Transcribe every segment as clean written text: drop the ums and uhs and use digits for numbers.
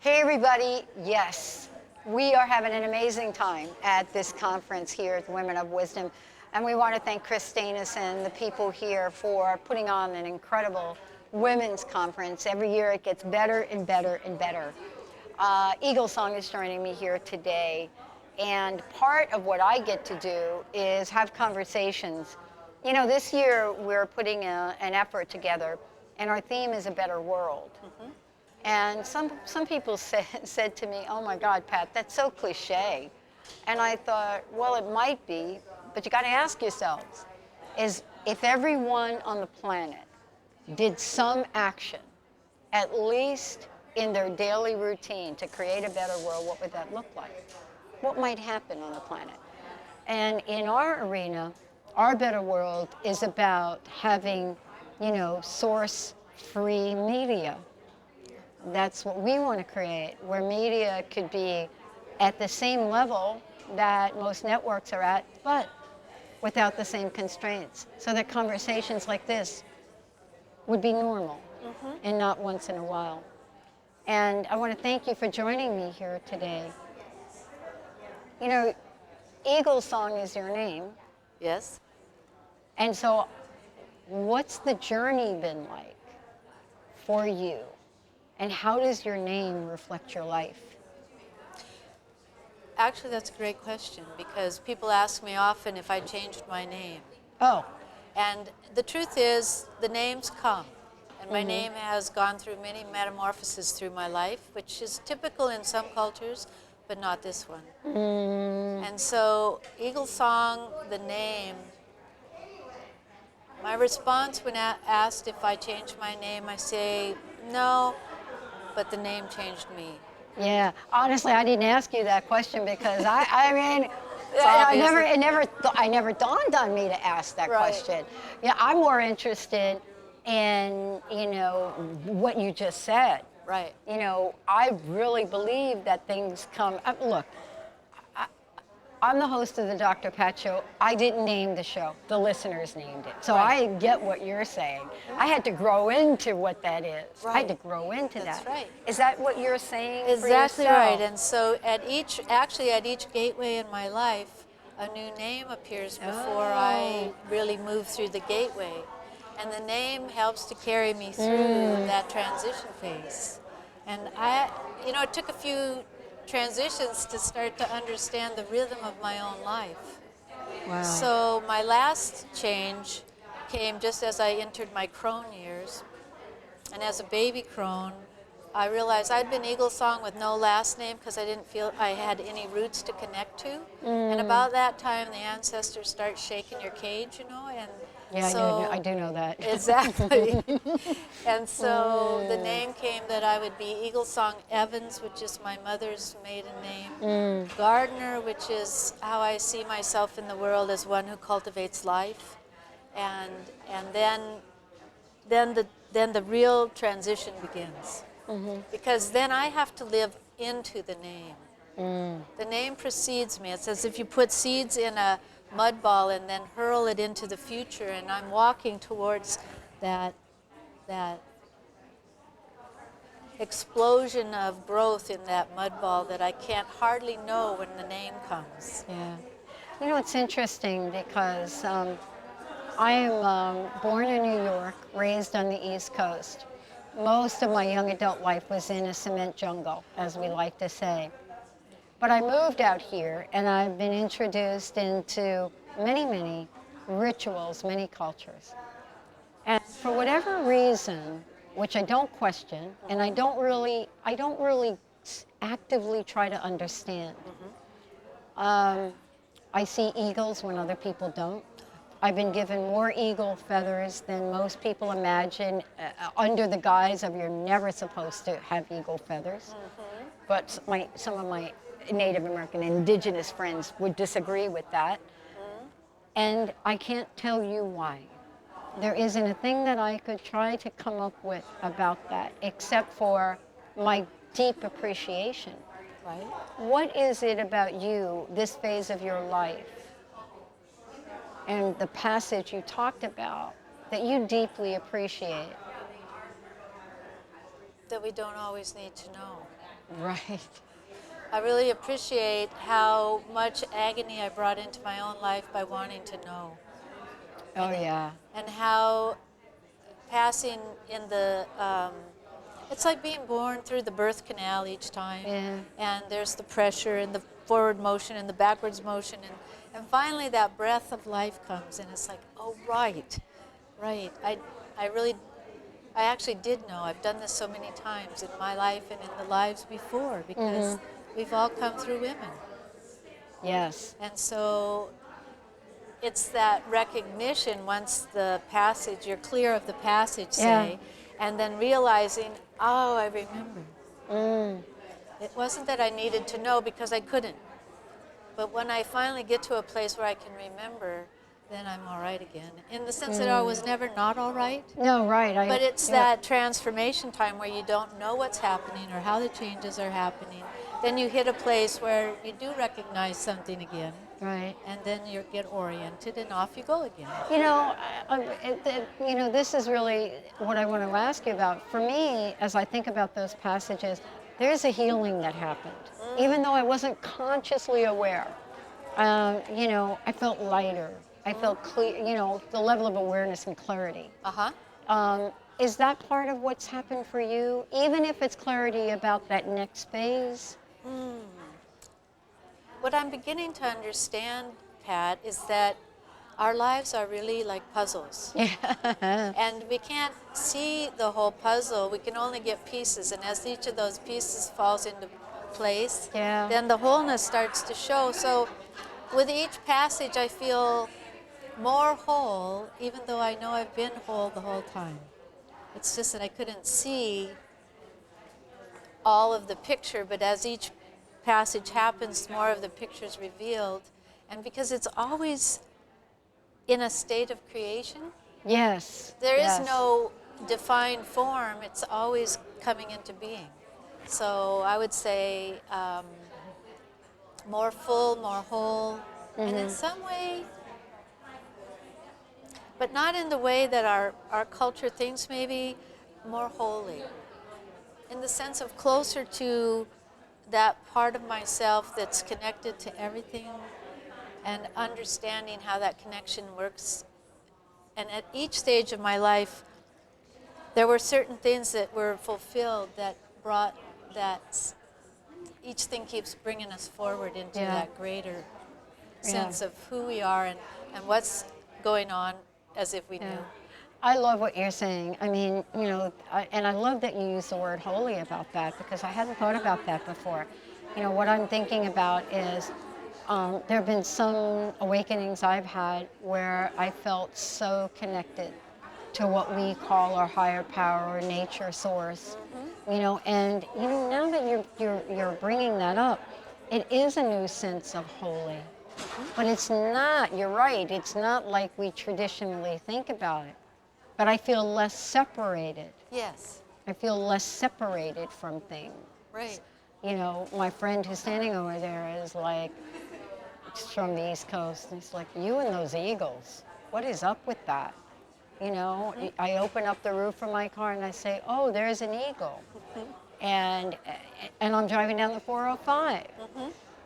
Hey everybody, yes, we are having an amazing time at this conference here at the Women of Wisdom, and we want to thank Christina's and the people here for putting on an incredible women's conference. Every year it gets better and better and better. Eagle Song is joining me here today, and part of what I get to do is have conversations. You know, this year we're putting an effort together, and our theme is a better world. Mm-hmm. And some people said to me, oh my God, Pat, that's so cliche. And I thought, well, it might be, but you got to ask yourselves, is if everyone on the planet did some action, at least in their daily routine to create a better world, what would that look like? What might happen on the planet? And in our arena, our better world is about having, source-free media. That's what we want to create, where media could be at the same level that most networks are at, but without the same constraints. So that conversations like this would be normal and not once in a while. And I want to thank you for joining me here today. You know, Eagle Song is your name. Yes. And so what's the journey been like for you? And how does your name reflect your life? Actually, that's a great question because people ask me often if I changed my name. Oh. And the truth is, the names come. And my name has gone through many metamorphoses through my life, which is typical in some cultures, but not this one. And so, Eagle Song, the name, my response when asked if I changed my name, I say, no, but the name changed me. Yeah, honestly, I didn't ask you that question because I never dawned on me to ask that question. Yeah, I'm more interested in, what you just said. Right. I really believe that things come. Look, I'm the host of the Dr. Pat Show. I didn't name the show. The listeners named it. So I get what you're saying. I had to grow into what that is. Right. I had to grow into that. That's right. Is that what you're saying Exactly for yourself? right. And so at each gateway in my life, a new name appears before I really move through the gateway. And the name helps to carry me through that transition phase. And it took a few transitions to start to understand the rhythm of my own life. Wow. So my last change came just as I entered my crone years. And as a baby crone, I realized I'd been Eagle Song with no last name because I didn't feel I had any roots to connect to. And about that time, the ancestors start shaking your cage, and Yeah, I do know that. Exactly. And so the name came that I would be Eagle Song Evans, which is my mother's maiden name. Gardener, which is how I see myself in the world as one who cultivates life. And then the real transition begins. Because then I have to live into the name. The name precedes me. It's as if you put seeds in a mud ball and then hurl it into the future, and I'm walking towards that explosion of growth in that mud ball that I can't hardly know when the name comes. Yeah. It's interesting because I am born in New York, raised on the East Coast. Most of my young adult life was in a cement jungle, as we like to say. But I moved out here, and I've been introduced into many, many rituals, many cultures. And for whatever reason, which I don't question, and I don't really actively try to understand, I see eagles when other people don't. I've been given more eagle feathers than most people imagine, under the guise of you're never supposed to have eagle feathers. But some of my Native American indigenous friends would disagree with that. And I can't tell you why. There isn't a thing that I could try to come up with about that, except for my deep appreciation. Right? What is it about you, this phase of your life, and the passage you talked about, that you deeply appreciate? That we don't always need to know. Right. I really appreciate how much agony I brought into my own life by wanting to know. Oh, yeah. And how passing in the, it's like being born through the birth canal each time. Yeah. And there's the pressure and the forward motion and the backwards motion. And finally that breath of life comes and it's like, oh, right. I actually did know. I've done this so many times in my life and in the lives before because we've all come through women. Yes. And so it's that recognition once the passage, you're clear of the passage, Yeah. say, and then realizing, oh, I remember. Mm. It wasn't that I needed to know because I couldn't. But when I finally get to a place where I can remember, then I'm all right again. In the sense that I was never not all right. No, right. But it's Yep. that transformation time where you don't know what's happening or how the changes are happening. Then you hit a place where you do recognize something again. Right. And then you get oriented and off you go again. This is really what I want to ask you about. For me, as I think about those passages, there's a healing that happened, even though I wasn't consciously aware. I felt lighter. I felt clear. The level of awareness and clarity. Is that part of what's happened for you, even if it's clarity about that next phase? What I'm beginning to understand, Pat, is that our lives are really like puzzles. Yeah. And we can't see the whole puzzle. We can only get pieces. And as each of those pieces falls into place, Yeah. then the wholeness starts to show. So with each passage, I feel more whole, even though I know I've been whole the whole time. It's just that I couldn't see all of the picture, but as each passage happens, more of the picture is revealed. And because it's always in a state of creation, Yes. there is Yes. no defined form, it's always coming into being. So I would say more full, more whole, and in some way, but not in the way that our culture thinks, maybe more holy. In the sense of closer to that part of myself that's connected to everything and understanding how that connection works. And at each stage of my life, there were certain things that were fulfilled that brought that, each thing keeps bringing us forward into Yeah. that greater Yeah. sense of who we are and what's going on as if we Yeah. knew. I love what you're saying. I mean, and I love that you use the word holy about that because I hadn't thought about that before. What I'm thinking about is there have been some awakenings I've had where I felt so connected to what we call our higher power or nature source. And now that you're bringing that up, it is a new sense of holy. But it's not, you're right, it's not like we traditionally think about it. But I feel less separated. Yes, I feel less separated from things. right. My friend who's standing over there is like, he's from the East Coast, and he's like, you and those eagles, what is up with that? I open up the roof of my car and I say, oh, there's an eagle. And I'm driving down the 405.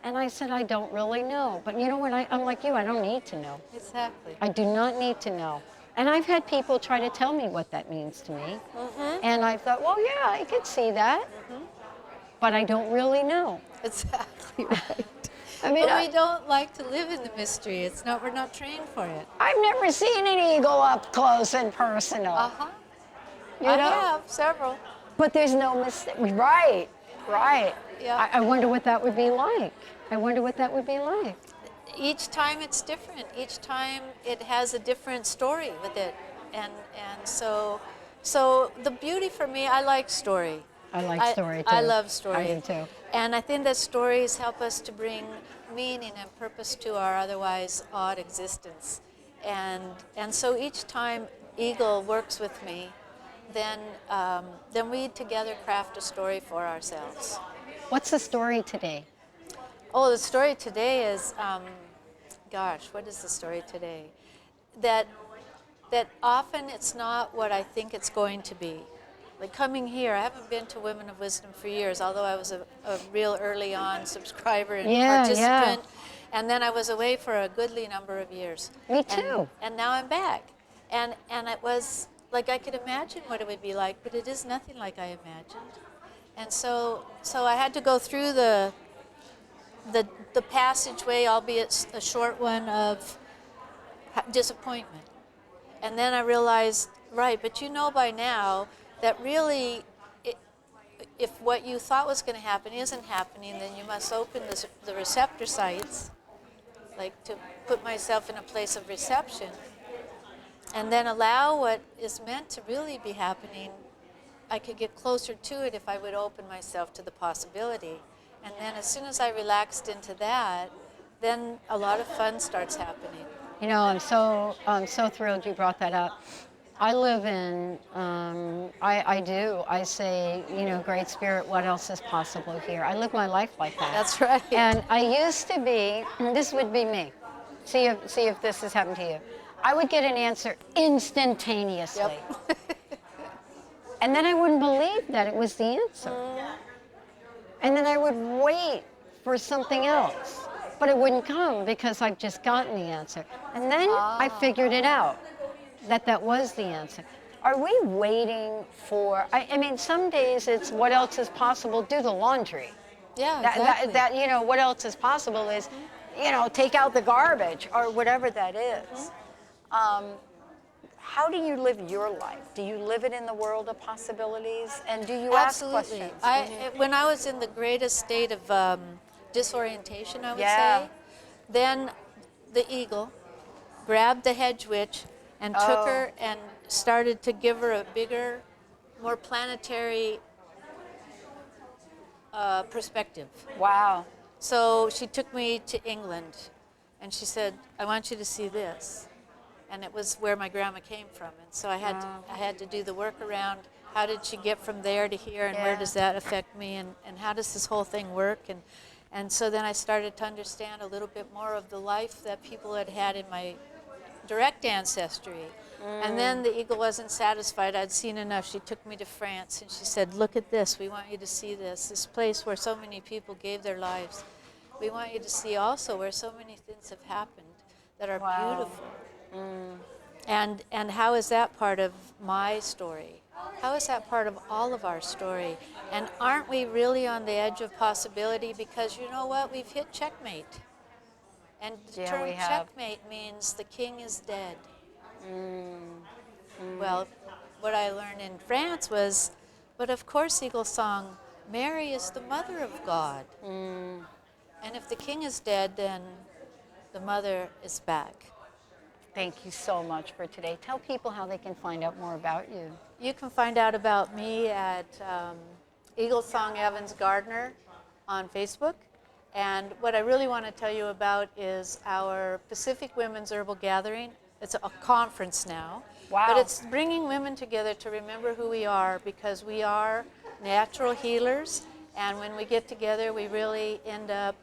And I said, I don't really know. But you know what? I'm like you, I don't need to know. Exactly. I do not need to know. And I've had people try to tell me what that means to me. And I thought, well, yeah, I could see that. But I don't really know. Exactly right. I mean, But we don't like to live in the mystery. We're not trained for it. I've never seen an eagle up close and personal. You I know? have several. But there's no mistake. Right, right. Yeah. I wonder what that would be like. I wonder what that would be like. Each time it's different. Each time it has a different story with it. And so the beauty for me, I like story. I like story too. I love story. I do too. And I think that stories help us to bring meaning and purpose to our otherwise odd existence. And so each time Eagle works with me, then we together craft a story for ourselves. What's the story today? Oh, the story today is, what is the story today? That often it's not what I think it's going to be. Like coming here, I haven't been to Women of Wisdom for years, although I was a real early on subscriber and Yeah, yeah. participant. And then I was away for a goodly number of years. Me too. And now I'm back. And it was like I could imagine what it would be like, but it is nothing like I imagined. And so I had to go through the passageway, albeit a short one, of disappointment. And then I realized, right, but you know by now that really, if what you thought was going to happen isn't happening, then you must open the receptor sites, like to put myself in a place of reception, and then allow what is meant to really be happening. I could get closer to it if I would open myself to the possibility. And then as soon as I relaxed into that, then a lot of fun starts happening. You know, I'm so thrilled you brought that up. I live in, I say, you know, Great Spirit, what else is possible here? I live my life like that. That's right. And I used to be, this would be me. See if this has happened to you. I would get an answer instantaneously. Yep. And then I wouldn't believe that it was the answer. And then I would wait for something else. But it wouldn't come because I'd just gotten the answer. And then I figured it out, that was the answer. Are we waiting for, I mean, some days it's what else is possible, do the laundry. Yeah, exactly. You know, what else is possible is, you know, take out the garbage or whatever that is. How do you live your life? Do you live it in the world of possibilities? And do you ask Absolutely. questions? When I was in the greatest state of disorientation, I would Yeah. say, then the eagle grabbed the hedge witch and took her and started to give her a bigger, more planetary perspective. Wow. So she took me to England, and she said, "I want you to see this." And it was where my grandma came from, and so I had to do the work around how did she get from there to here, and where Yeah. does that affect me, and how does this whole thing work, and so then I started to understand a little bit more of the life that people had had in my direct ancestry. And then the eagle wasn't satisfied. I'd seen enough. She took me to France, and she said, "Look at this. We want you to see this place where so many people gave their lives. We want you to see also where so many things have happened that are Wow. beautiful." And how is that part of my story? How is that part of all of our story? And aren't we really on the edge of possibility? Because you know what? We've hit checkmate. And the Yeah, term we have. checkmate means the king is dead. Well, what I learned in France was, but of course, Eagle Song, Mary is the mother of God. And if the king is dead, then the mother is back. Thank you so much for today. Tell people how they can find out more about you. You can find out about me at Eagle Song Evans Gardner on Facebook. And what I really want to tell you about is our Pacific Women's Herbal Gathering. It's a conference now. Wow. But it's bringing women together to remember who we are, because we are natural healers. And when we get together, we really end up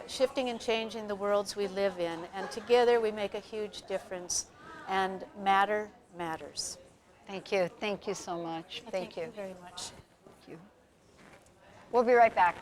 shifting and changing the worlds we live in. And together we make a huge difference. And matter matters. Thank you. Thank you so much. Thank you. Very much. Thank you. We'll be right back.